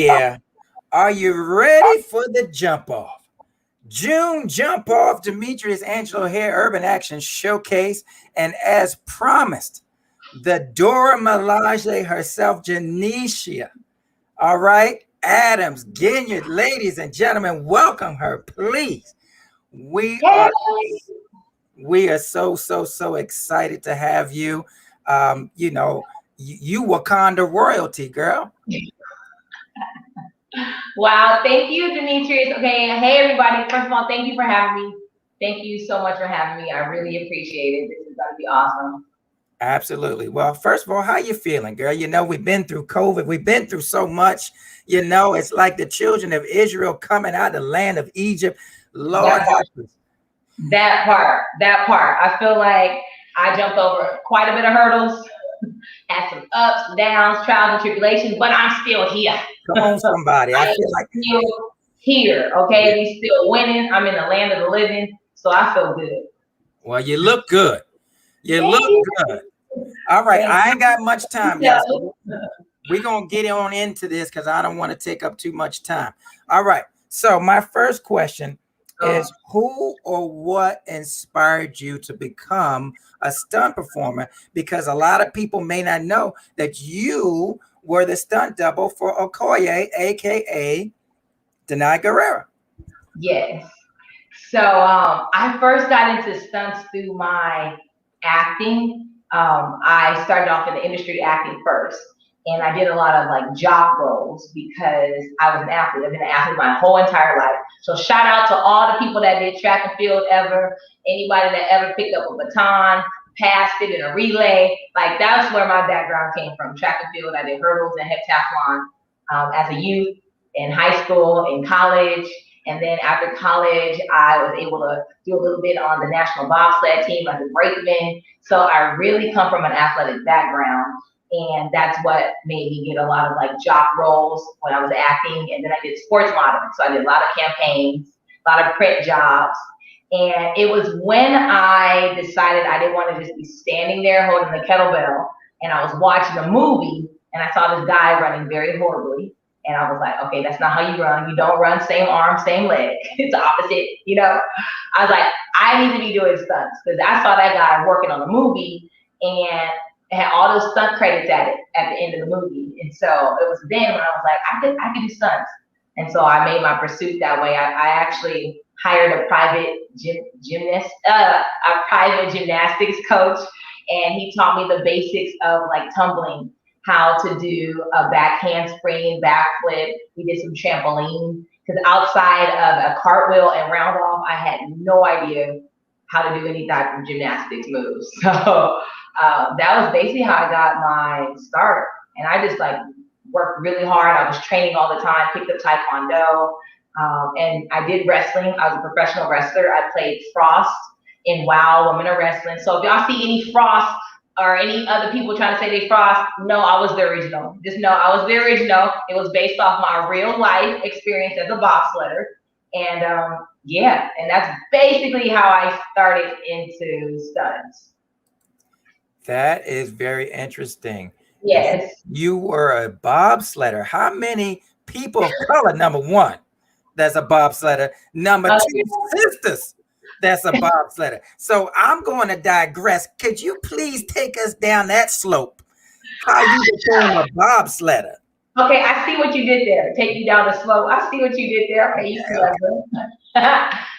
yeah. Are you ready for the jump off? June jump off, Demetrius Angelo Hair Urban Action Showcase. And as promised, the Dora Milaje herself, Janeshia. All right. Adams, Ginyard, ladies and gentlemen, welcome her, please. We are so excited to have you. You Wakanda royalty, girl. Wow, thank you, Demetrius. Okay, hey everybody. First of all, thank you for having me. Thank you so much for having me. I really appreciate it. This is gonna be awesome. Absolutely. Well, first of all, how you feeling, girl? We've been through COVID. We've been through so much. It's like the children of Israel coming out of the land of Egypt. Lord help us. That part. I feel like I jumped over quite a bit of hurdles, had some ups, downs, trials, and tribulations, but I'm still here. Come on, somebody. I feel like still here. Okay, we still winning. I'm in the land of the living, so I feel good. Well, you look good. You look good. All right, I ain't got much time, y'all. So we're gonna get on into this because I don't want to take up too much time. All right. So my first question is, who or what inspired you to become a stunt performer? Because a lot of people may not know that you were the stunt double for Okoye, aka Denai Guerrero. Yes. So I first got into stunts through my acting. I started off in the industry acting first. And I did a lot of like jock roles because I was an athlete. I've been an athlete my whole entire life. So shout out to all the people that did track and field ever, anybody that ever picked up a baton, passed it in a relay. Like that's where my background came from, track and field. I did hurdles and heptathlon as a youth, in high school, in college. And then after college, I was able to do a little bit on the national bobsled team as a brakeman. So I really come from an athletic background. And that's what made me get a lot of like jock roles when I was acting. And then I did sports modeling. So I did a lot of campaigns, a lot of print jobs. And it was when I decided I didn't want to just be standing there holding the kettlebell. And I was watching a movie and I saw this guy running very horribly. And I was like, okay, that's not how you run. You don't run same arm, same leg. It's the opposite, I was like, I need to be doing stunts because I saw that guy working on the movie and it had all those stunt credits at the end of the movie. And so it was then when I was like, I could do stunts. And so I made my pursuit that way. I actually hired a private private gymnastics coach, and he taught me the basics of like tumbling, how to do a back handspring, backflip. We did some trampoline because outside of a cartwheel and round off, I had no idea how to do any type of gymnastics moves. So that was basically how I got my start. And I just like worked really hard. I was training all the time, picked up Taekwondo, and I did wrestling. I was a professional wrestler. I played Frost in WoW, Women of Wrestling. So if y'all see any Frost or any other people trying to say they Frost, no, I was the original. Just know I was the original. It was based off my real life experience as a bobsledder. And and that's basically how I started into stunts. That is very interesting. Yes. You were a bobsledder. How many people of color, number one, that's a bobsledder? Number two, sisters, that's a bobsledder. So I'm going to digress. Could you please take us down that slope? How you became a bobsledder? Okay, I see what you did there. Take you down the slope. I see what you did there. Okay, you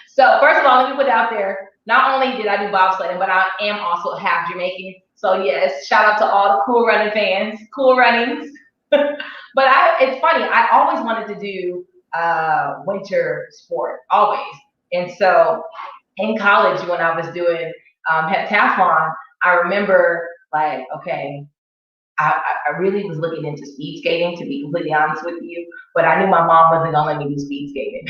So first of all, let me put it out there. Not only did I do bobsledding, but I am also half Jamaican. So yes, shout out to all the Cool Running fans. Cool Runnings. But it's funny. I always wanted to do winter sport, always. And so in college, when I was doing heptathlon, I remember like, okay, I really was looking into speed skating, to be completely honest with you, but I knew my mom wasn't gonna let me do speed skating.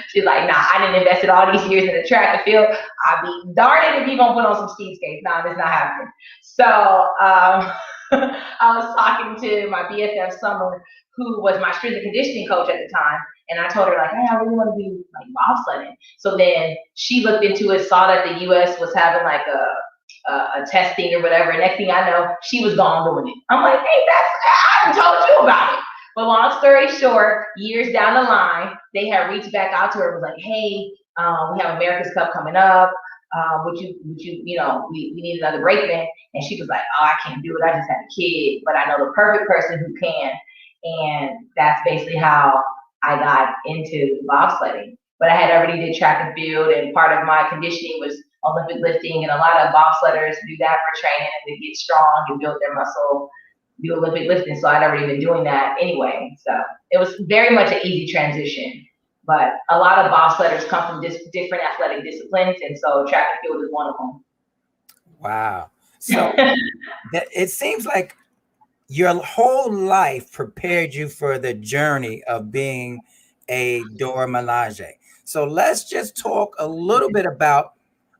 She's like, nah, I didn't invest all these years in the track and field. I'll be darned if you're gonna put on some speed skates. Nah, that's not happening. So I was talking to my BFF Summer, who was my strength and conditioning coach at the time, and I told her like, hey, I really want to do like bobsledding. So then she looked into it, saw that the US was having like a testing or whatever. And next thing I know, she was gone doing it. I'm like, hey, I haven't told you about it. But long story short, years down the line, they had reached back out to her and was like, hey, we have America's Cup coming up. We need another brakeman. And she was like, oh, I can't do it. I just had a kid, but I know the perfect person who can. And that's basically how I got into bobsledding. But I had already did track and field, and part of my conditioning was Olympic lifting, and a lot of bobsledders do that for training and to get strong and build their muscle, do Olympic lifting. So I'd already been doing that anyway. So it was very much an easy transition. But a lot of bobsledders come from different athletic disciplines, and so track and field is one of them. Wow. So it seems like your whole life prepared you for the journey of being a Dora Milaje. So let's just talk a little bit about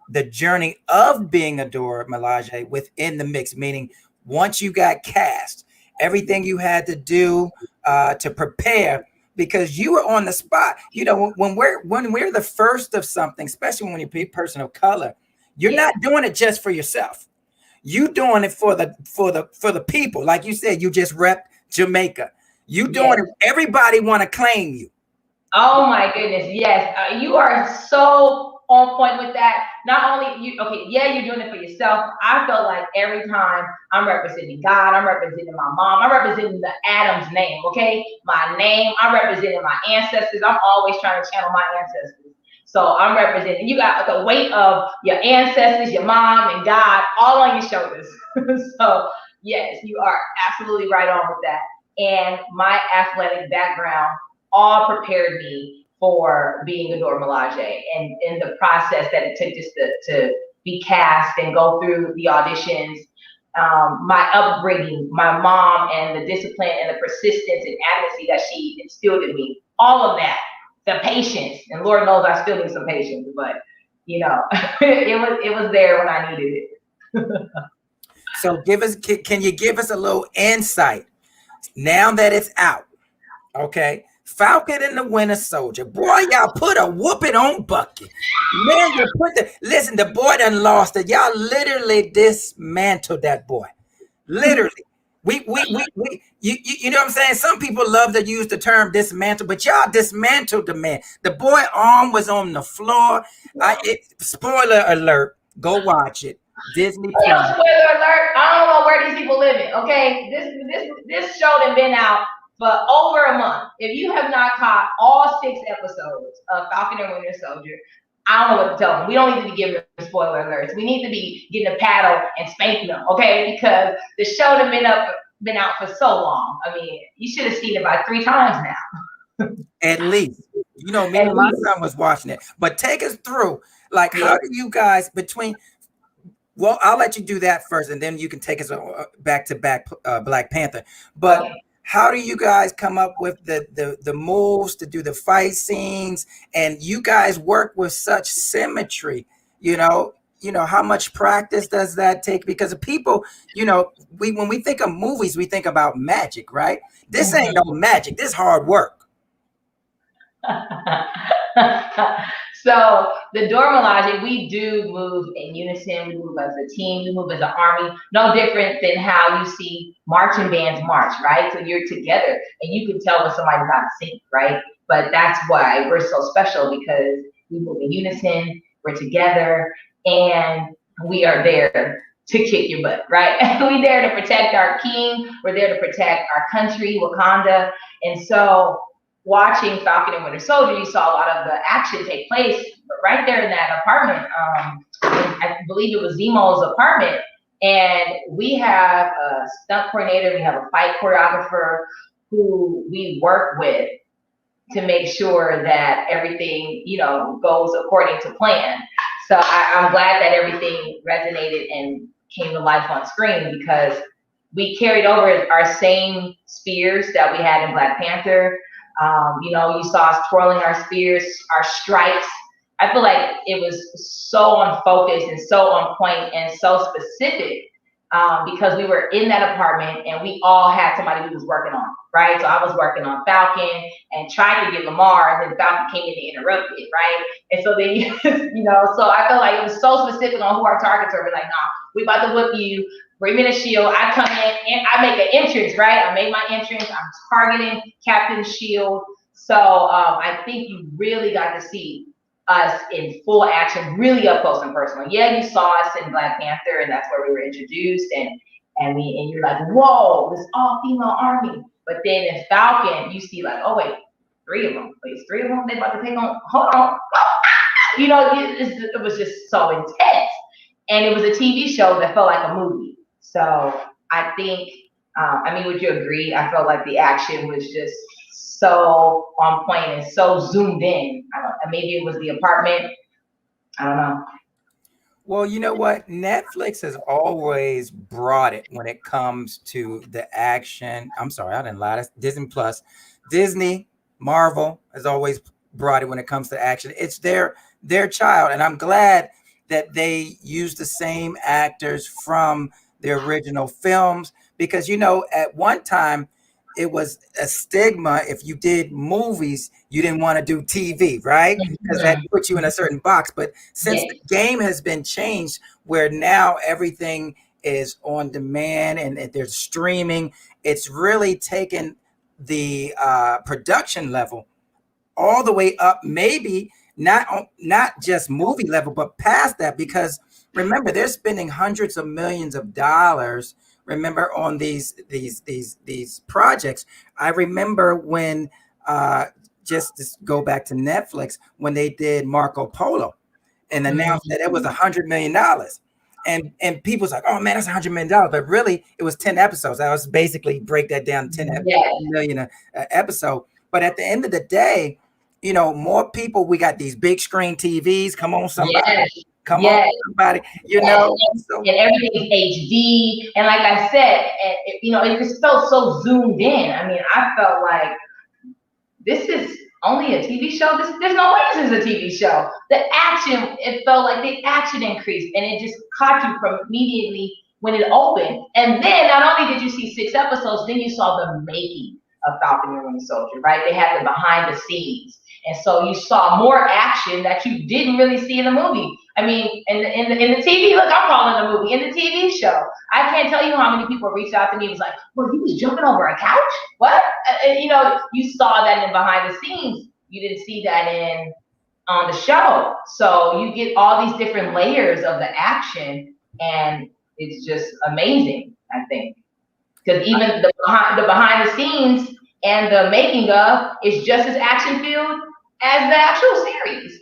the journey of being a Dora Milaje within the mix, meaning once you got cast, everything you had to do to prepare, because you were on the spot. You know, when we're the first of something, especially when you're a person of color, you're not doing it just for yourself. You doing it for the people. Like you said, you just repped Jamaica. You doing it. Everybody want to claim you. Oh my goodness, yes. You are so on point with that. Not only you, okay, yeah, you're doing it for yourself. I feel like every time I'm representing God, I'm representing my mom, I'm representing the Adam's name, okay? My name, I'm representing my ancestors. I'm always trying to channel my ancestors. So I'm representing, you got the weight of your ancestors, your mom, and God all on your shoulders. So yes, you are absolutely right on with that. And my athletic background all prepared me for being a Dora Milaje, and in the process that it took just to be cast and go through the auditions, my upbringing, my mom, and the discipline and the persistence and advocacy that she instilled in me, all of that, the patience, and Lord knows I still need some patience, but you know, it was there when I needed it. So can you give us a little insight now that it's out? Okay. Falcon and the Winter Soldier. Boy, y'all put a whooping on Bucky. Man, listen, the boy done lost it. Y'all literally dismantled that boy. Literally. You know what I'm saying? Some people love to use the term dismantle, but y'all dismantled the man. The boy arm was on the floor. Spoiler alert. Go watch it. Disney Plus. Spoiler alert. I don't know where these people living. Okay. This show done been out for over a month. If you have not caught all 6 episodes of Falcon and Winter Soldier, I don't know what to tell them. We don't need to be giving them spoiler alerts. We need to be getting a paddle and spanking them, okay? Because the show has been out for so long. I mean, you should have seen it about 3 times now. At least. You know, me and my son was watching it. But take us through, like, how do you guys well, I'll let you do that first, and then you can take us back to Black Panther. But okay. How do you guys come up with the moves to do the fight scenes? And you guys work with such symmetry, you know, how much practice does that take? Because people, you know, when we think of movies, we think about magic, right? This ain't no magic. This hard work. So the Dora Milaje, we do move in unison. We move as a team. We move as an army. No different than how you see marching bands march, right? So you're together, and you can tell when somebody's not in sync, right? But that's why we're so special, because we move in unison. We're together, and we are there to kick your butt, right? We're there to protect our king. We're there to protect our country, Wakanda, and so. Watching Falcon and Winter Soldier, you saw a lot of the action take place right there in that apartment. I believe it was Zemo's apartment. And we have a stunt coordinator, we have a fight choreographer who we work with to make sure that everything, you know, goes according to plan. So I'm glad that everything resonated and came to life on screen, because we carried over our same spears that we had in Black Panther. You know, you saw us twirling our spears, our strikes. I feel like it was so on focus and so on point and so specific because we were in that apartment and we all had somebody we was working on, right? So I was working on Falcon and trying to get Lamar, and then Falcon came in and interrupted, right? And so then, so I felt like it was so specific on who our targets were. We're like, nah, we about to whip you. Bring me the shield. I come in and I make an entrance, right? I made my entrance. I'm targeting Captain Shield. So I think you really got to see us in full action, really up close and personal. Yeah, you saw us in Black Panther, and that's where we were introduced, and you're like, whoa, this all female army. But then in Falcon, you see like, oh wait, 3 of them. Wait, 3 of them. They about to take on. Hold on. It was just so intense, and it was a TV show that felt like a movie. So I think, would you agree? I felt like the action was just so on point and so zoomed in. I don't know, maybe it was the apartment. I don't know. Well, you know what? Netflix has always brought it when it comes to the action. I'm sorry, I didn't lie. That's Disney Plus. Disney, Marvel has always brought it when it comes to action. It's their child, and I'm glad that they use the same actors from the original films, because at one time it was a stigma if you did movies, you didn't want to do TV, right? Because that put you in a certain box. But since the game has been changed, where now everything is on demand and there's streaming, it's really taken the production level all the way up, maybe not just movie level, but past that, because remember, they're spending hundreds of millions of dollars, remember, on these projects. I remember when just to go back to Netflix, when they did Marco Polo and announced that it was $100 million. And people's like, oh man, that's $100 million. But really, it was 10 episodes. I was basically break that down to 10 million episode. But at the end of the day, more people, we got these big screen TVs. Come on, somebody. Come on, somebody. And everything's HD. And like I said, it just felt so zoomed in. I felt like this is only a TV show. There's no way this is a TV show. The action, it felt like the action increased, and it just caught you from immediately when it opened. And then not only did you see 6 episodes, then you saw the making of Falcon and Winter Soldier, right? They had the behind the scenes. And so you saw more action that you didn't really see in the movie. In the TV, look, I'm calling the movie, in the TV show. I can't tell you how many people reached out to me. It was like, well, he was jumping over a couch? What? You saw that in behind the scenes. You didn't see that on the show. So you get all these different layers of the action, and it's just amazing, I think. Because even the behind the scenes and the making of is just as action filled as the actual series.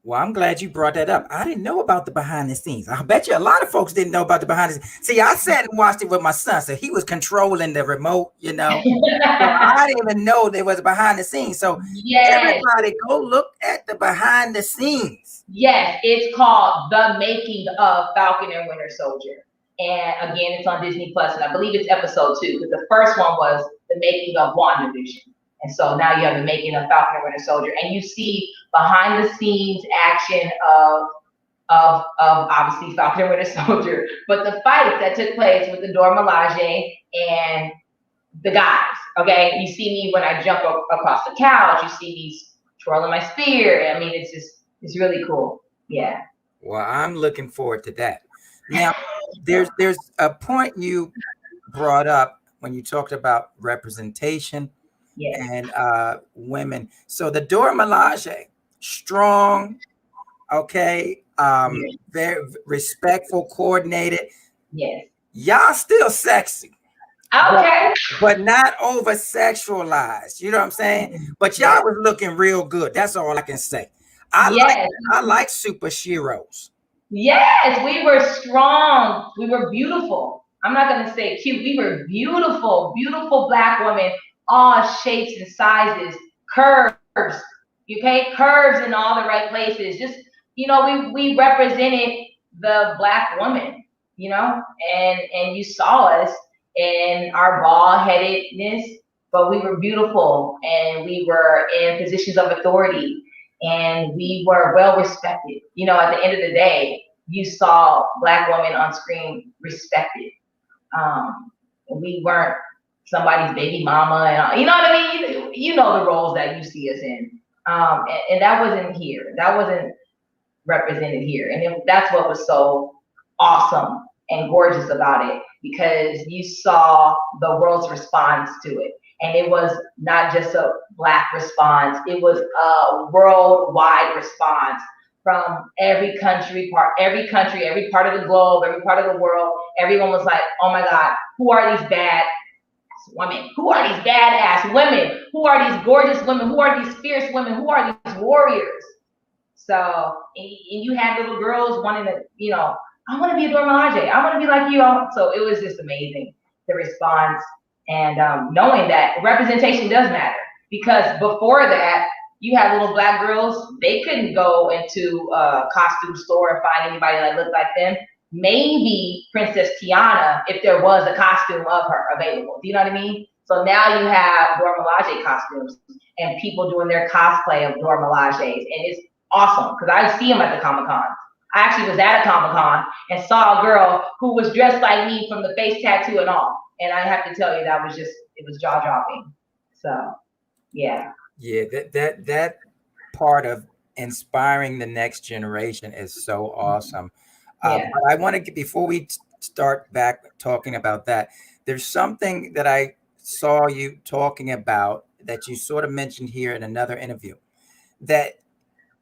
Well, I'm glad you brought that up. I didn't know about the behind the scenes. I bet you a lot of folks didn't know about the behind the scenes. See, I sat and watched it with my son, so he was controlling the remote, So I didn't even know there was a behind the scenes. So everybody go look at the behind the scenes. Yes, it's called The Making of Falcon and Winter Soldier. And again, it's on Disney Plus, and I believe it's episode 2, because the first one was The Making of WandaVision. And so now you have the making of Falcon and Winter Soldier, and you see behind the scenes action of obviously Falcon and Winter Soldier, but the fights that took place with the Dora Milaje and the guys. Okay, you see me when I jump across the couch. You see me twirling my spear. It's really cool. Yeah. Well, I'm looking forward to that. Now, there's a point you brought up when you talked about representation. And women. So the Dora Milaje, strong, okay, very respectful, coordinated. Yes. Y'all still sexy. Okay. But not over sexualized. You know what I'm saying? But y'all was looking real good. That's all I can say. I like Supersheros. Yes, we were strong. We were beautiful. I'm not gonna say cute. We were beautiful, beautiful Black women. All shapes and sizes, curves, okay? Curves in all the right places. Just, we represented the Black woman, and you saw us in our bald-headedness, but we were beautiful, and we were in positions of authority, and we were well respected. At the end of the day, you saw Black women on screen respected. We weren't somebody's baby mama, and you know what I mean. You know the roles that you see us in, and that wasn't here. That wasn't represented here, and that's what was so awesome and gorgeous about it, because you saw the world's response to it, and it was not just a Black response; it was a worldwide response from every part of the globe, every part of the world. Everyone was like, "Oh my God, who are these bad women? Who are these badass women? Who are these gorgeous women? Who are these fierce women? Who are these warriors?" So, and you had little girls wanting to, I want to be a Dora Milaje. I want to be like you. So it was just amazing, the response, and knowing that representation does matter. Because before that, you had little Black girls, they couldn't go into a costume store and find anybody that looked like them. Maybe Princess Tiana, if there was a costume of her available. Do you know what I mean? So now you have Dora Milaje costumes and people doing their cosplay of Dora Milajes, and it's awesome because I see them at the Comic-Con. I actually was at a Comic-Con and saw a girl who was dressed like me from the face tattoo and all. And I have to tell you, it was jaw-dropping. So, yeah. Yeah, that part of inspiring the next generation is so awesome. Yeah. But I want to, before we start back talking about that, there's something that I saw you talking about that you sort of mentioned here in another interview, that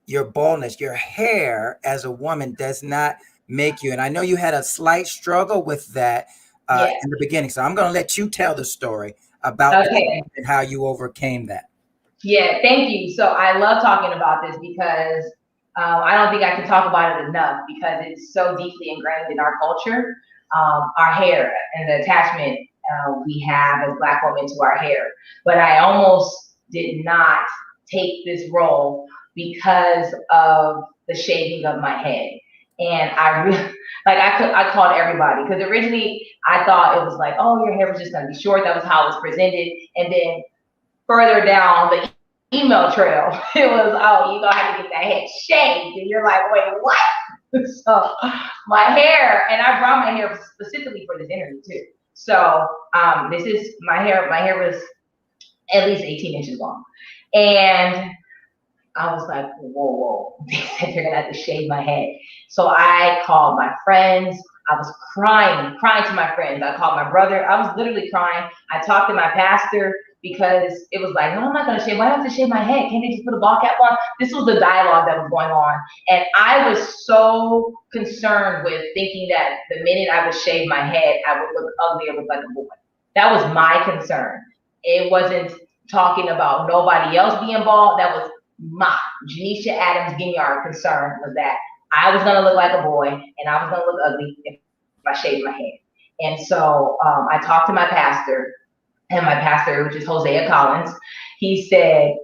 your baldness, your hair as a woman does not make you. And I know you had a slight struggle with that in the beginning. So I'm going to let you tell the story about that and how you overcame that. Yeah, thank you. So I love talking about this because I don't think I can talk about it enough because it's so deeply ingrained in our culture. Our hair and the attachment we have as Black women to our hair. But I almost did not take this role because of the shaving of my head. And I really, I called everybody because originally I thought it was like, oh, your hair was just gonna be short. That was how it was presented. And then further down the email trail, it was, oh, you're gonna have to get that head shaved. And you're like, wait, what? So my hair, and I brought my hair specifically for this interview too. So this is my hair. My hair was at least 18 inches long. And I was like, whoa. They said they're gonna have to shave my head. So I called my friends. I was crying to my friends. I called my brother. I was literally crying. I talked to my pastor because it was like, no, I'm not gonna shave. Why do I have to shave my head? Can't they just put a ball cap on? This was the dialogue that was going on. And I was so concerned with thinking that the minute I would shave my head, I would look ugly or look like a boy. That was my concern. It wasn't talking about nobody else being bald. That was my Janeshia Adams Ginyard concern, was that I was gonna look like a boy and I was gonna look ugly if I shaved my head. And so I talked to my pastor, and my pastor, which is Hosea Collins, he said,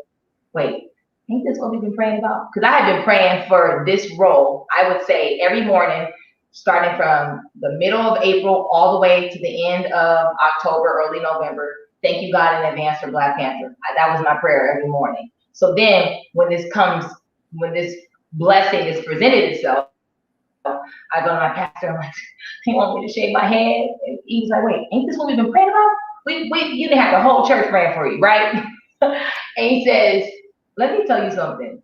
wait, ain't this what we've been praying about? Because I had been praying for this role, I would say every morning, starting from the middle of April all the way to the end of October, early November. Thank you, God, in advance for Black Panther. That was my prayer every morning. So then when this blessing is presented itself, I go to my pastor, I'm like, he want me to shave my head. And he was like, wait, ain't this what we've been praying about? You didn't have the whole church praying for you, right? And he says, let me tell you something.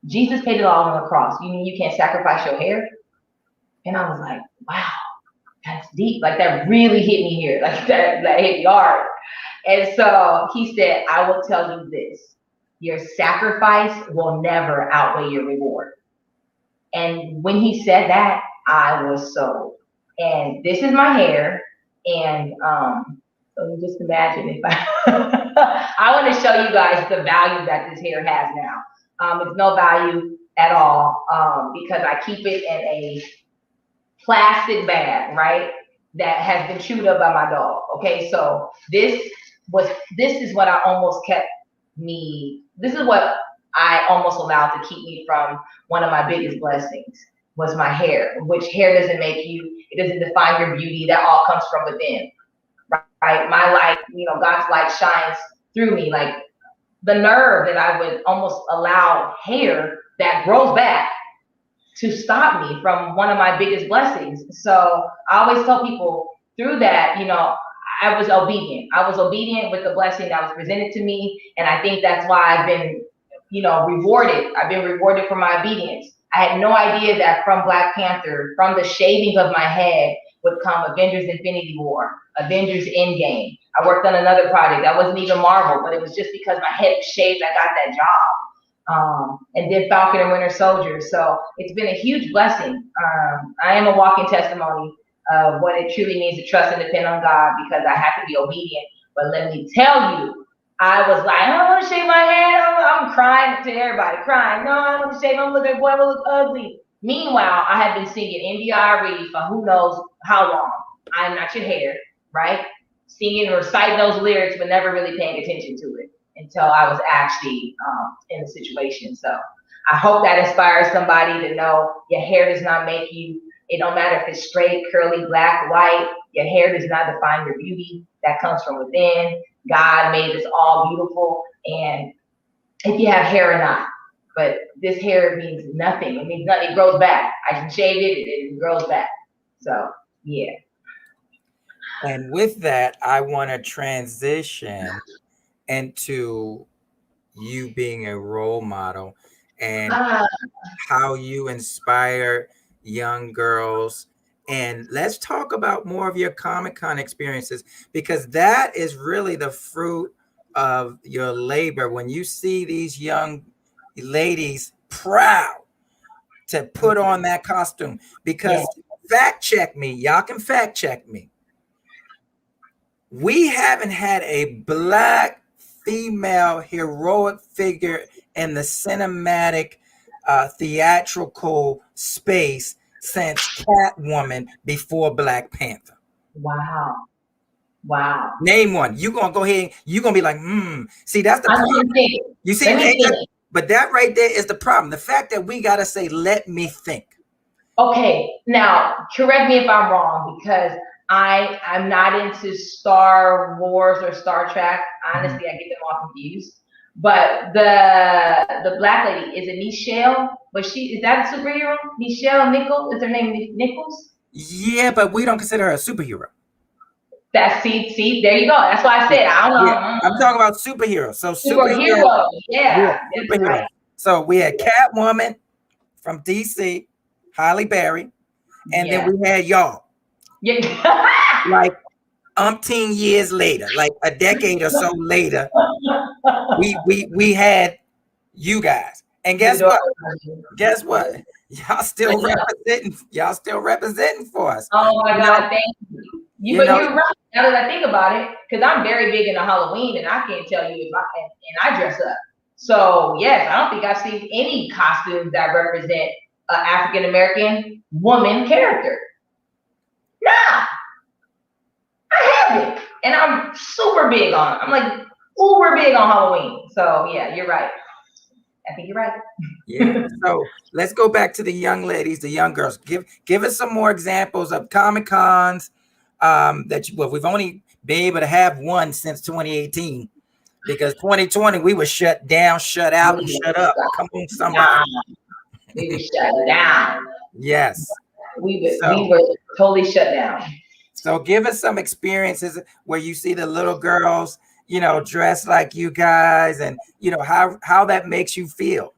Jesus paid it all on the cross. You mean you can't sacrifice your hair? And I was like, wow, that's deep. Like that really hit me here. Like that hit me hard. And so he said, I will tell you this. Your sacrifice will never outweigh your reward. And when he said that, I was sold. And this is my hair. And so you just imagine if I want to show you guys the value that this hair has now. It's no value at all because I keep it in a plastic bag, right? That has been chewed up by my dog. Okay, so this is what I almost kept me. This is what I almost allowed to keep me from one of my biggest blessings was my hair. Which hair doesn't make you, it doesn't define your beauty. That all comes from within, right? My light, God's light shines through me. Like the nerve that I would almost allow hair that grows back to stop me from one of my biggest blessings. So I always tell people through that, you know, I was obedient. I was obedient with the blessing that was presented to me. And I think that's why I've been, you know, rewarded. I've been rewarded for my obedience. I had no idea that from Black Panther, from the shaving of my head would come Avengers Infinity War, Avengers Endgame. I worked on another project that wasn't even Marvel, but it was just because my head was shaved, I got that job. And did Falcon and Winter Soldier. So it's been a huge blessing. I am a walking testimony of what it truly means to trust and depend on God, because I have to be obedient. But let me tell you, I was like, I don't want to shave my head. I'm crying to everybody, crying. No, I don't want to shave. I'm looking, boy, I look ugly. Meanwhile, I have been singing NDRE for who knows how long. I'm not your hair, right? Singing, reciting those lyrics, but never really paying attention to it until I was actually in the situation. So I hope that inspires somebody to know your hair does not make you. It don't matter if it's straight, curly, black, white. Your hair does not define your beauty. That comes from within. God made us all beautiful, and if you have hair or not. But this hair means nothing. It means nothing. It grows back. I can shave it, it grows back. So yeah. And with that, I want to transition into you being a role model and how you inspire young girls. And let's talk about more of your Comic-Con experiences, because that is really the fruit of your labor. When you see these young ladies proud to put on that costume, because fact check me, y'all can fact check me. We haven't had a Black female heroic figure in the cinematic theatrical space since Catwoman before Black Panther. Wow. Wow. Name one. You're gonna go ahead, you're gonna be like, see, that's the problem. You see, but that right there is the problem. The fact that we gotta say, let me think. Okay, now correct me if I'm wrong, because I'm not into Star Wars or Star Trek. Honestly, I get them all confused. But the Black lady, is it Michelle? But is that a superhero? Michelle Nichols? Is her name Nichols? Yeah, but we don't consider her a superhero. That's see, there you go. That's why I said I don't know. Yeah, I'm talking about superheroes. So superhero, yeah, superheroes. Right. So we had Catwoman from DC, Halle Berry, and then we had y'all. Yeah. Like umpteen years later, like a decade or so later, we had you guys. And guess what? Guess what? Y'all still representing for us. Oh my God, thank you. But you're right. Now that I think about it, because I'm very big into Halloween, and I can't tell you if I dress up. So yes, I don't think I've seen any costumes that represent an African American woman character. Nah, I haven't, and I'm super big on it. I'm like uber big on Halloween. So yeah, you're right. I think you're right. Yeah. So let's go back to the young ladies, the young girls. Give us some more examples of Comic-Cons we've only been able to have one since 2018, because 2020 we were shut down, shut out, and shut up. Come on, somebody. We were shut down. Yes. We were totally shut down. So give us some experiences where you see the little girls, you know, dressed like you guys, and you know how that makes you feel.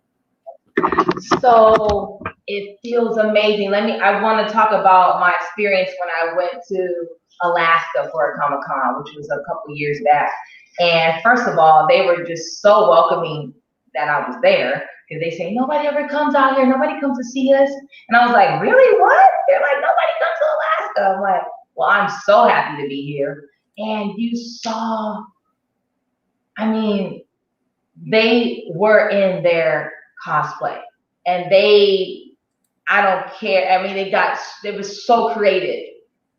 So it feels amazing. I want to talk about my experience when I went to Alaska for a Comic-Con, which was a couple years back. And first of all, they were just so welcoming that I was there, because they say, nobody ever comes out here, nobody comes to see us. And I was like, really, what? They're like, nobody comes to Alaska. I'm like, well, I'm so happy to be here. And you saw, I mean, they were in their cosplay, and I don't care. I mean, they was so creative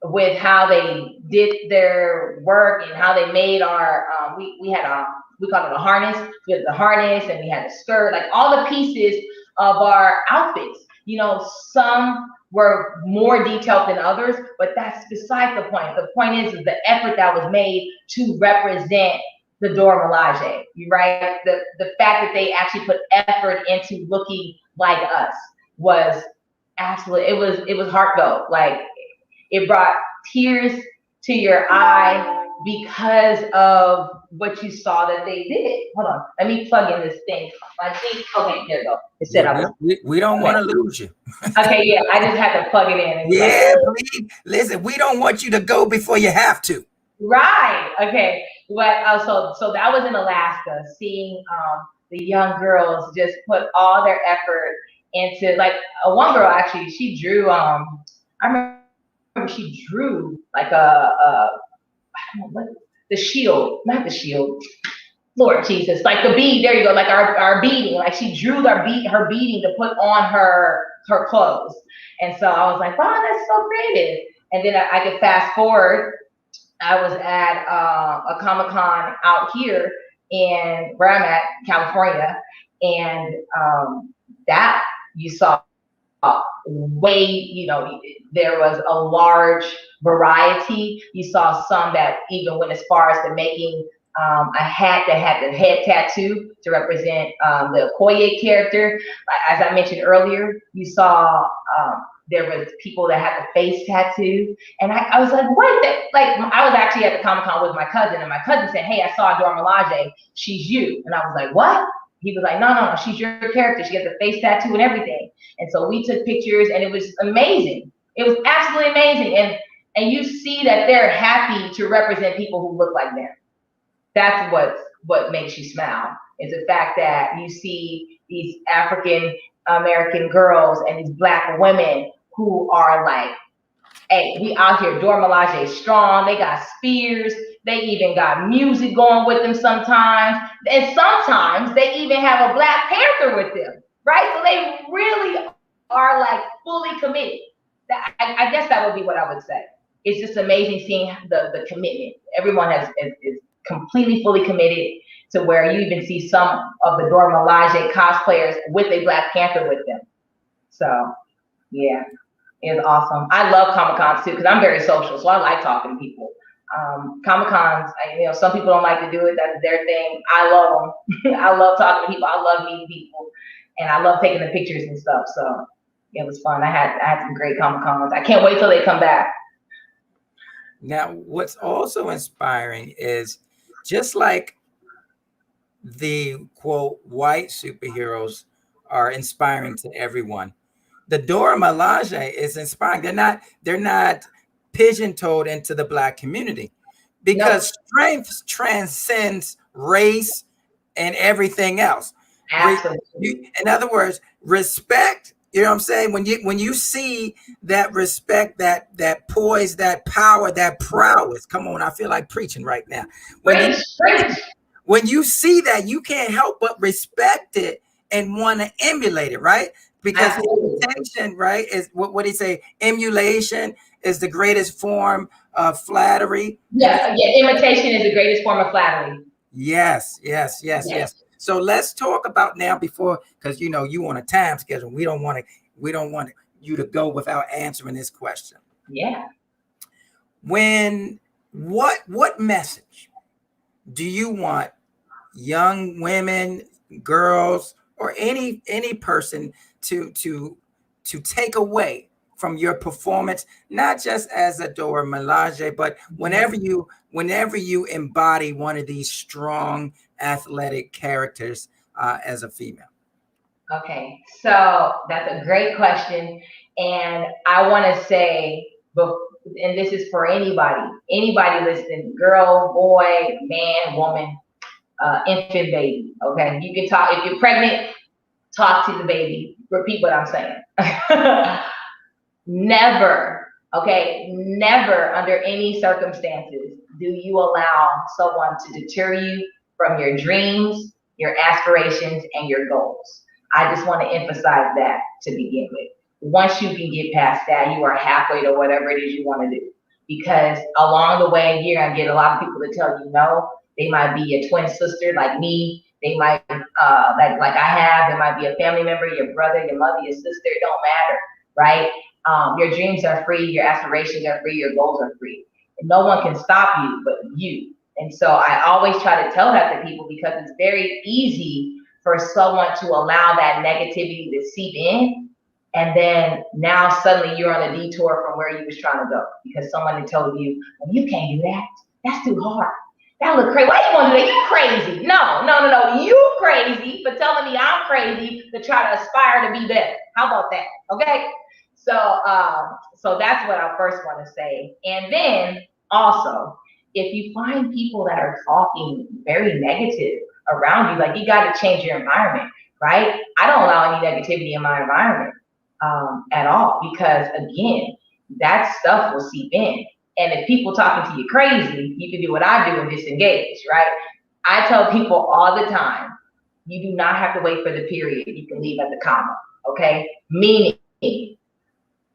with how they did their work and how they made our, we call it a harness. We had the harness, and we had the skirt, like all the pieces of our outfits. You know, some were more detailed than others, but that's beside the point. The point is the effort that was made to represent the Dora Milaje, right? The fact that they actually put effort into looking like us was Absolutely. It was heartfelt. Like it brought tears to your eye because of what you saw that they did. Hold on. Let me plug in this thing. I think, okay, there we go. It said Yeah, we don't want to lose you. Okay, yeah, I just had to plug it in. And Yeah, please. Listen, we don't want you to go before you have to. Right. Okay. But so that was in Alaska, seeing the young girls just put all their effort into like one girl actually she drew I remember she drew like I don't know what the shield, not the shield. Lord Jesus, like the bead. There you go. Like our beading. Like she drew her beading to put on her clothes. And so I was like, wow, that's so creative. And then I could fast forward. I was at a Comic-Con out here in where I'm at, California, and that you saw way, there was a large variety. You saw some that even went as far as to making a hat that had the head tattoo to represent the Okoye character. As I mentioned earlier, you saw there was people that had the face tattoo, and I was like, what? Like I was actually at the Comic-Con with my cousin, and my cousin said, hey, I saw Dora Milaje. She's you. And I was like, what? He was like, no, she's your character. She has the face tattoo and everything. And so we took pictures, and it was amazing. It was absolutely amazing. And you see that they're happy to represent people who look like them. That's what makes you smile, is the fact that you see these African American girls and these Black women who are like, hey, we out here. Dora Milaje is strong. They got spears. They even got music going with them sometimes. And sometimes they even have a Black Panther with them, right? So they really are like fully committed. I guess that would be what I would say. It's just amazing seeing the commitment. Everyone is completely fully committed to where you even see some of the Dora Milaje cosplayers with a Black Panther with them. So, yeah. It's awesome. I love Comic-Cons too because I'm very social, so I like talking to people. Comic-Cons, some people don't like to do it. That's their thing. I love them. I love talking to people. I love meeting people, and I love taking the pictures and stuff. So it was fun. I had some great Comic-Cons. I can't wait till they come back. Now, what's also inspiring is just like the quote white superheroes are inspiring to everyone. The Dora Milaje is inspiring. They're not pigeon-toed into the Black community because strength transcends race and everything else. Absolutely. In other words, respect. You know what I'm saying? When you see that respect, that poise, that power, that prowess. Come on, I feel like preaching right now. When you see that, you can't help but respect it and want to emulate it, right? Because imitation, right, is what he say? Emulation is the greatest form of flattery. Yeah, imitation is the greatest form of flattery. Yes. So let's talk about now because you on a time schedule. We don't want you to go without answering this question. Yeah. What message do you want young women, girls, or any person to take away from your performance, not just as a Dora Milaje, but whenever you embody one of these strong athletic characters as a female? Okay, so that's a great question, and I want to say, and this is for anybody listening, girl, boy, man, woman, infant, baby. Okay, you can talk if you're pregnant. Talk to the baby. Repeat what I'm saying. Never, never under any circumstances do you allow someone to deter you from your dreams, your aspirations, and your goals. I just want to emphasize that to begin with. Once you can get past that, you are halfway to whatever it is you want to do. Because along the way, you're going to get a lot of people to tell you no. They might be a twin sister like me. They might, like I have, there might be a family member, your brother, your mother, your sister, it don't matter, right? Your dreams are free, your aspirations are free, your goals are free. And no one can stop you but you. And so I always try to tell that to people because it's very easy for someone to allow that negativity to seep in And then now suddenly you're on a detour from where you was trying to go because someone had told you, well, you can't do that. That's too hard. That look crazy. Why you want to do that? You crazy. No. You crazy for telling me I'm crazy to try to aspire to be better. How about that? Okay. So that's what I first want to say. And then also, if you find people that are talking very negative around you, like you got to change your environment, right? I don't allow any negativity in my environment at all, because again, that stuff will seep in. And if people talking to you crazy, you can do what I do and disengage, right? I tell people all the time, you do not have to wait for the period. You can leave at the comma, okay? Meaning,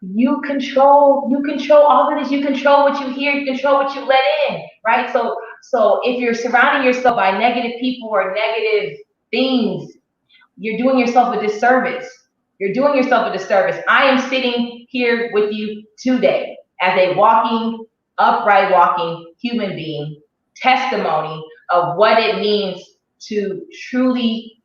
you control all of this. You control what you hear. You control what you let in, right? So if you're surrounding yourself by negative people or negative things, you're doing yourself a disservice. You're doing yourself a disservice. I am sitting here with you today as a upright walking human being, testimony of what it means to truly,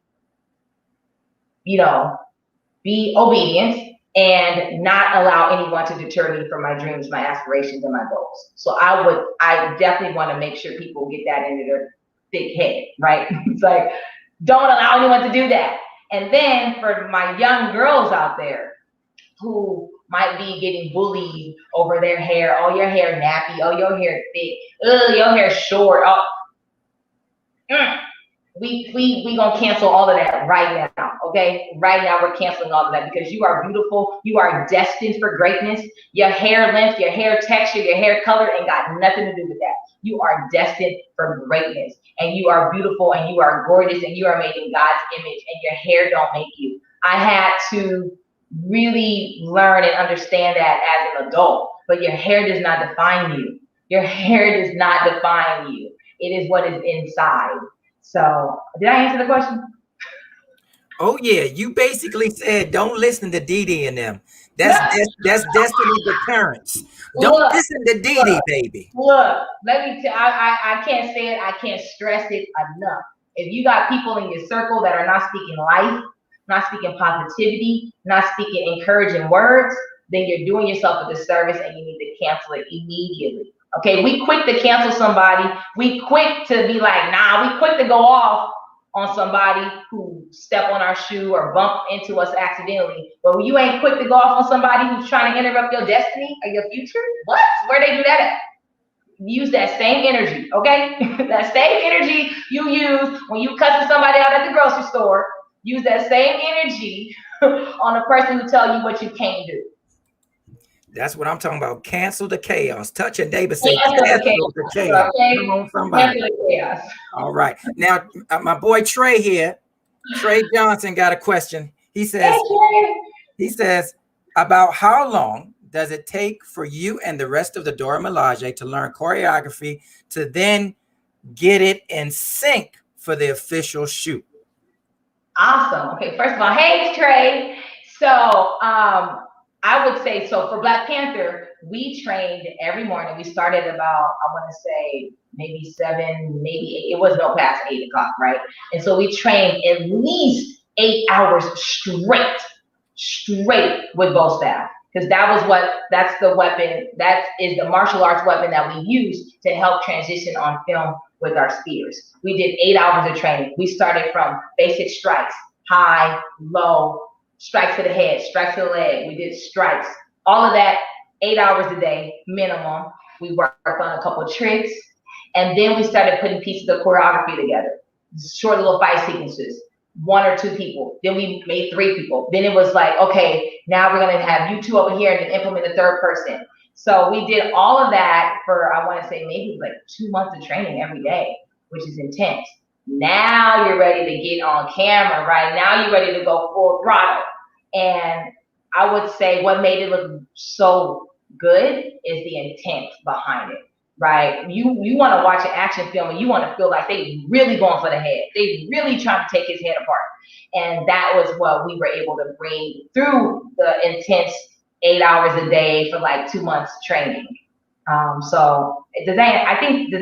be obedient and not allow anyone to deter me from my dreams, my aspirations, and my goals. So I definitely want to make sure people get that into their thick head, right? It's like, don't allow anyone to do that. And then for my young girls out there who might be getting bullied over their hair, oh, your hair nappy, oh, your hair thick, oh, your hair short, we gonna cancel all of that right now, okay? Right now we're canceling all of that because you are beautiful. You are destined for greatness. Your hair length, your hair texture, your hair color ain't got nothing to do with that. You are destined for greatness, and you are beautiful, and you are gorgeous, and you are made in God's image, and your hair don't make you. I had to really learn and understand that as an adult, but your hair does not define you. Your hair does not define you. It is what is inside. So, did I answer the question? Oh yeah, you basically said don't listen to Dee Dee and them. That's destiny deterrence. Don't listen to Dee Dee, baby. Look, let me tell. I can't say it. I can't stress it enough. If you got people in your circle that are not speaking life, not speaking positivity, not speaking encouraging words, then you're doing yourself a disservice, and you need to cancel it immediately. Okay, we quick to cancel somebody. We quick to be like, nah, we quick to go off on somebody who step on our shoe or bump into us accidentally. But you ain't quick to go off on somebody who's trying to interrupt your destiny or your future. What? Where they do that at? Use that same energy, okay? That same energy you use when you cussing somebody out at the grocery store. Use that same energy on a person who tell you what you can't do. That's what I'm talking about. Cancel the chaos. Touch a neighbor, say cancel the chaos. Okay. Come on, somebody. Cancel the chaos. All right. Now, my boy Trey here, Trey Johnson, got a question. He says, about how long does it take for you and the rest of the Dora Milaje to learn choreography to then get it in sync for the official shoot? Awesome. Okay, first of all, hey Trey. So I would say, so for Black Panther, we trained every morning. We started about, I want to say maybe 7, maybe 8. It was no past 8 o'clock, right? And so we trained at least 8 hours straight with bow staff. Because that's the weapon, that is the martial arts weapon that we use to help transition on film with our spears. We did 8 hours of training. We started from basic strikes, high, low, strikes to the head, strikes to the leg. We did strikes, all of that, 8 hours a day minimum. We worked on a couple of tricks, and then we started putting pieces of choreography together, short little fight sequences, 1 or 2 people. Then we made 3 people. Then it was like, okay, now we're gonna have you 2 over here and then implement a 3rd person. So we did all of that for, I want to say maybe like 2 months of training every day, which is intense. Now you're ready to get on camera, right? Now you're ready to go full throttle. And I would say what made it look so good is the intent behind it, right? You want to watch an action film and you want to feel like they really going for the head. They really trying to take his head apart. And that was what we were able to bring through the intense 8 hours a day for like 2 months training. So does that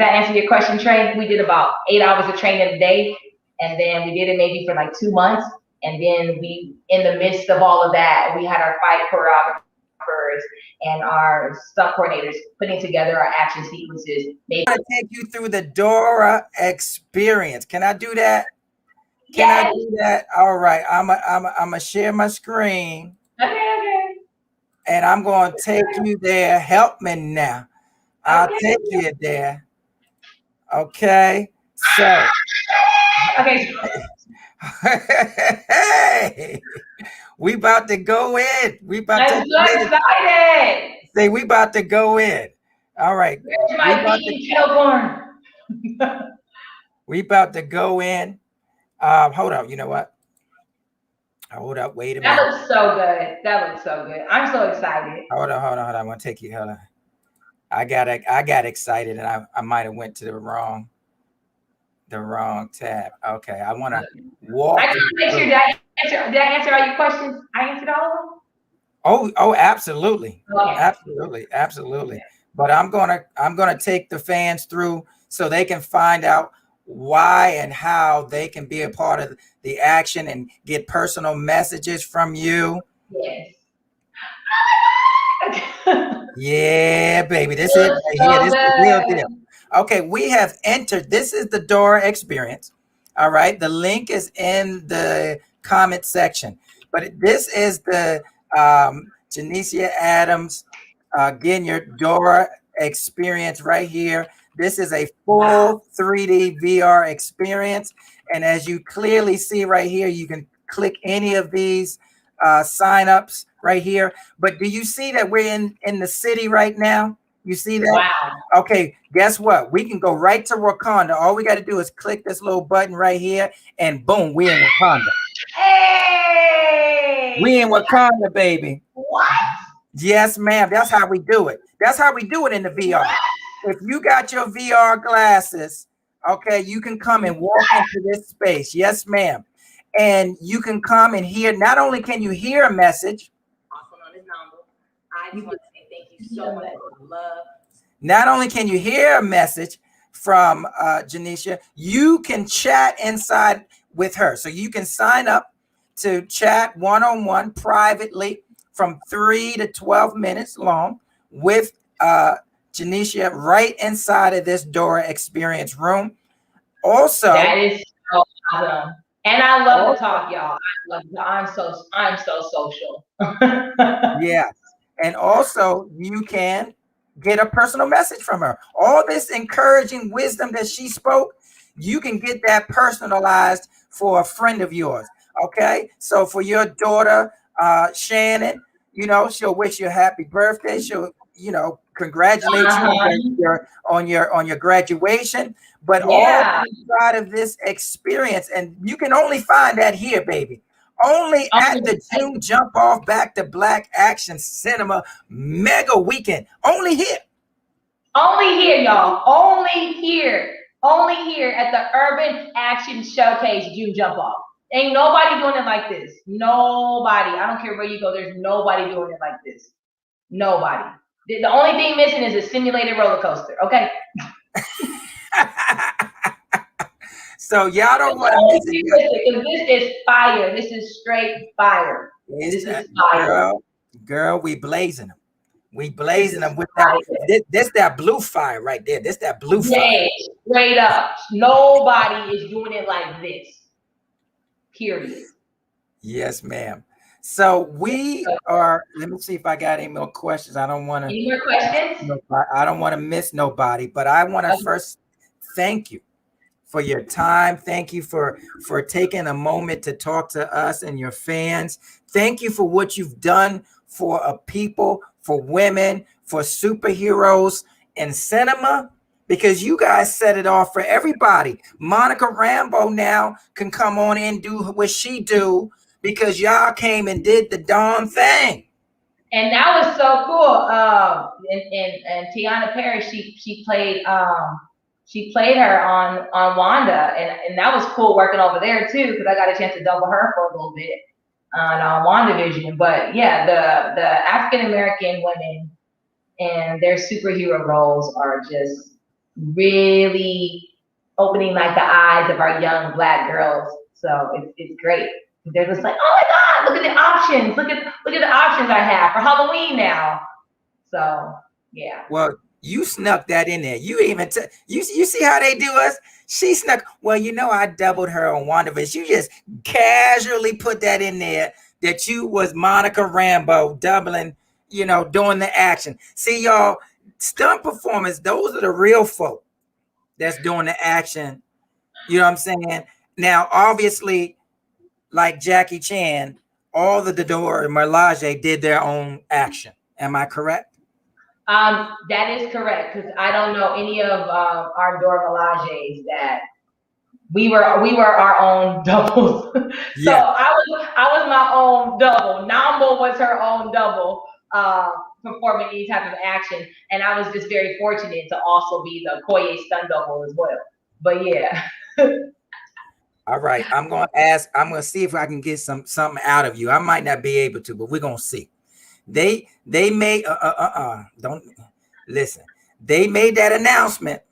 answer your question, Trey? We did about 8 hours of training a day, and then we did it maybe for like 2 months. And then we, in the midst of all of that, we had our fight choreographers and our stunt coordinators putting together our action sequences. I'm gonna take you through the Dora experience. Can I do that? Can Yes. I do that? All right. I'm gonna share my screen. Okay. And I'm going to take you there. Help me now. I'll take you there. Okay. So. Okay. Hey, we about to go in. I'm so excited. Say we about to go in. All right. Where's my vegan kettle corn? We about to go in. Hold on. You know what? Hold up. Wait a minute. That looks so good. That looks so good. I'm so excited. Hold on. I'm gonna take you. Hold on. I got excited and I might have went to the wrong tab. Okay. I want to walk. I just want to make sure did I answer all your questions? I answered all of them? Oh, absolutely. Okay. Absolutely. But I'm gonna take the fans through so they can find out why and how they can be a part of the action and get personal messages from you. Yes. Yeah, baby. This is the real deal. Okay, we have entered. This is the Dora experience. All right. The link is in the comment section. But this is the Janeshia Adams Ginyard Dora experience right here. This is a full 3D VR experience. And as you clearly see right here, you can click any of these signups right here. But do you see that we're in the city right now? You see that? Wow. Okay, guess what? We can go right to Wakanda. All we got to do is click this little button right here, and boom, we in Wakanda. Hey! We in Wakanda, baby. What? Yes, ma'am. That's how we do it. That's how we do it in the VR. What? If you got your VR glasses, okay, you can come and walk into this space. Yes, ma'am. And you can come and hear. Not only can you hear a message. Also known as number. I just want to say thank you so much for the love. Not only can you hear a message from Janeshia, you can chat inside with her. So you can sign up to chat one-on-one privately from 3 to 12 minutes long with Janeshia right inside of this Dora experience room. Also, that is so awesome. And I love to talk, y'all. I'm so social. Yeah. And also you can get a personal message from her. All this encouraging wisdom that she spoke, you can get that personalized for a friend of yours. Okay. So for your daughter, Shannon, you know, she'll wish you a happy birthday. She'll, you know, congratulate you on your graduation. But all inside of this experience, and you can only find that here, baby. Only at the June Jump Off Back to Black Action Cinema Mega Weekend. Only here. Only here, y'all. Only here. Only here at the Urban Action Showcase June Jump Off. Ain't nobody doing it like this. Nobody. I don't care where you go. There's nobody doing it like this. Nobody. The only thing missing is a simulated roller coaster. Okay. So y'all don't want to miss it. This is fire. This is straight fire. This is fire. Girl, we blazing them. We blazing them with that. This that blue fire right there. This that blue fire. Straight up. Nobody is doing it like this. Period. Yes, ma'am. So we are. Let me see if I got any more questions. I don't want to. Any more questions? I don't want to miss nobody, but I want to first thank you for your time. Thank you for taking a moment to talk to us and your fans. Thank you for what you've done for a people, for women, for superheroes in cinema, because you guys set it off for everybody. Monica Rambeau now can come on and do what she do because y'all came and did the darn thing. And that was so cool. And Tiana Parrish, she played her on Wanda, and that was cool working over there too, because I got a chance to double her for a little bit on WandaVision. But yeah, the African American women and their superhero roles are just really opening like the eyes of our young Black girls. So it's great. They're just like, oh my God, look at the options. Look at the options I have for Halloween now. So yeah. Well, you snuck that in there. You even you see how they do us? She snuck. Well, I doubled her on WandaVision. You just casually put that in there that you was Monica Rambeau doubling, doing the action. See, y'all, stunt performance, those are the real folk that's doing the action. You know what I'm saying? Now, obviously, like Jackie Chan, all the Dora and Milaje did their own action. Am I correct? That is correct, because I don't know any of our Dora Milajes that we were our own doubles. So Yeah. I was my own double. Nambo was her own double, performing any type of action, and I was just very fortunate to also be the Koye stunt double as well. But yeah. All right, I'm gonna see if I can get something out of you. I might not be able to, but we're gonna see. They made don't listen. They made that announcement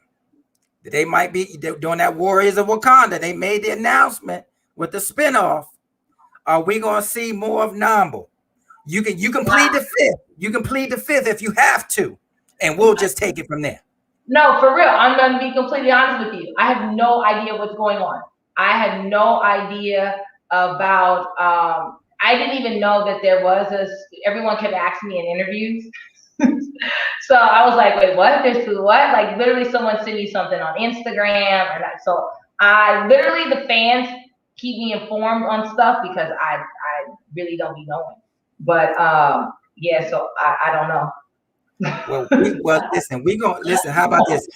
that they might be doing that Warriors of Wakanda. They made the announcement with the spinoff. Are we gonna see more of Nambo? You can plead the fifth. You can plead the fifth if you have to, and we'll just take it from there. No, for real. I'm gonna be completely honest with you. I have no idea what's going on. I had no idea about. I didn't even know that there was everyone kept asking me in interviews. So I was like, wait, what? There's what? Like literally someone sent me something on Instagram. So the fans keep me informed on stuff because I really don't be knowing. But yeah, so I don't know. Listen, how about this?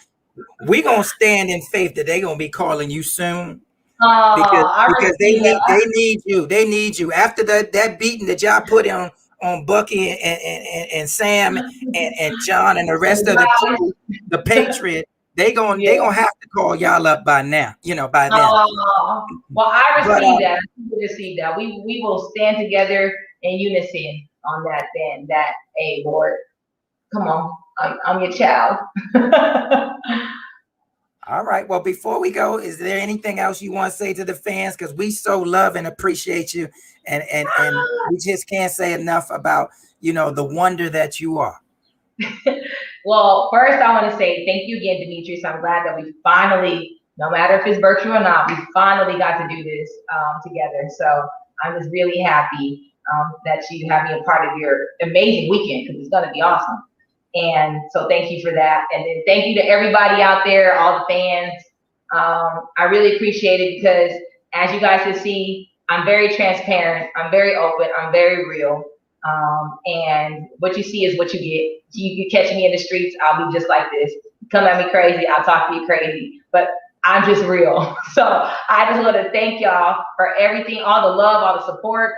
We're gonna stand in faith that they're gonna be calling you soon. Because they need you. They need you after that beating that y'all put on Bucky and Sam and John and the rest of the Patriot. They gonna have to call y'all up by now. By then. Well, I received that. We will stand together in unison on that. Then hey Lord, come on, I'm your child. All right. Well, before we go, is there anything else you want to say to the fans? Because we so love and appreciate you, and we just can't say enough about the wonder that you are. Well, first I want to say thank you again, Demetrius. I'm glad that we finally, no matter if it's virtual or not, we finally got to do this together. So I'm just really happy that you have me a part of your amazing weekend, because it's going to be awesome. And so thank you for that. And then thank you to everybody out there, all the fans. I really appreciate it, because as you guys can see, I'm very transparent. I'm very open. I'm very real. And what you see is what you get. You can catch me in the streets. I'll be just like this. Come at me crazy. I'll talk to you crazy. But I'm just real. So I just want to thank y'all for everything, all the love, all the support.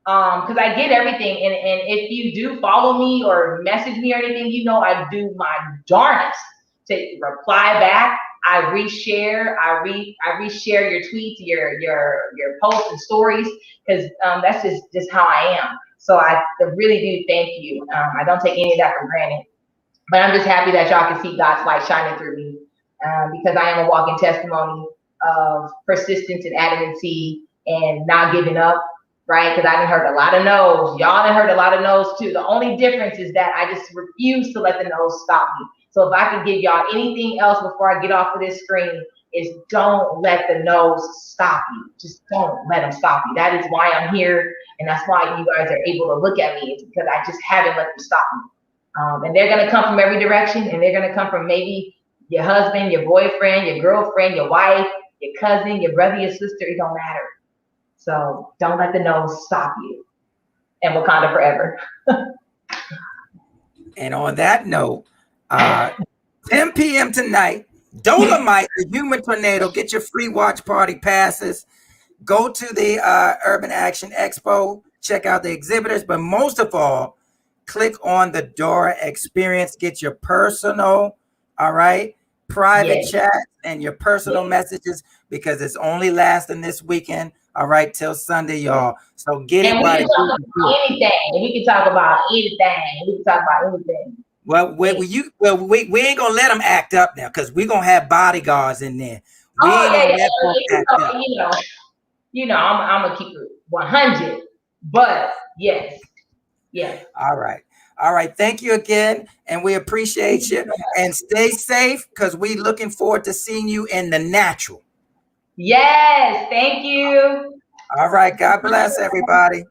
Because I get everything, and if you do follow me or message me or anything, I do my darnest to reply back. I reshare your tweets, your posts and stories, because that's just how I am. So I really do thank you. I don't take any of that for granted, but I'm just happy that y'all can see God's light shining through me, because I am a walking testimony of persistence and adamancy and not giving up. Right? Because I done heard a lot of no's. Y'all done heard a lot of no's too. The only difference is that I just refuse to let the no's stop me. So if I can give y'all anything else before I get off of this screen, is don't let the no's stop you. Just don't let them stop you. That is why I'm here, and that's why you guys are able to look at me. It's because I just haven't let them stop me. And they're gonna come from every direction, and they're gonna come from maybe your husband, your boyfriend, your girlfriend, your wife, your cousin, your brother, your sister. It don't matter. So don't let the no's stop you. And Wakanda forever. And on that note, 10 p.m. tonight, Dolomite, the Human Tornado. Get your free watch party passes. Go to the Urban Action Expo. Check out the exhibitors. But most of all, click on the Dora Experience. Get your personal, private chat and your personal messages, because it's only lasting this weekend. All right, till Sunday, y'all. So get it while we can talk about anything. Well, we ain't gonna let them act up now, because we're gonna have bodyguards in there. I'm gonna keep it 100. But yes. All right. All right. Thank you again. And we appreciate you. And stay safe because we're looking forward to seeing you in the natural. Yes. Thank you. All right. God bless everybody.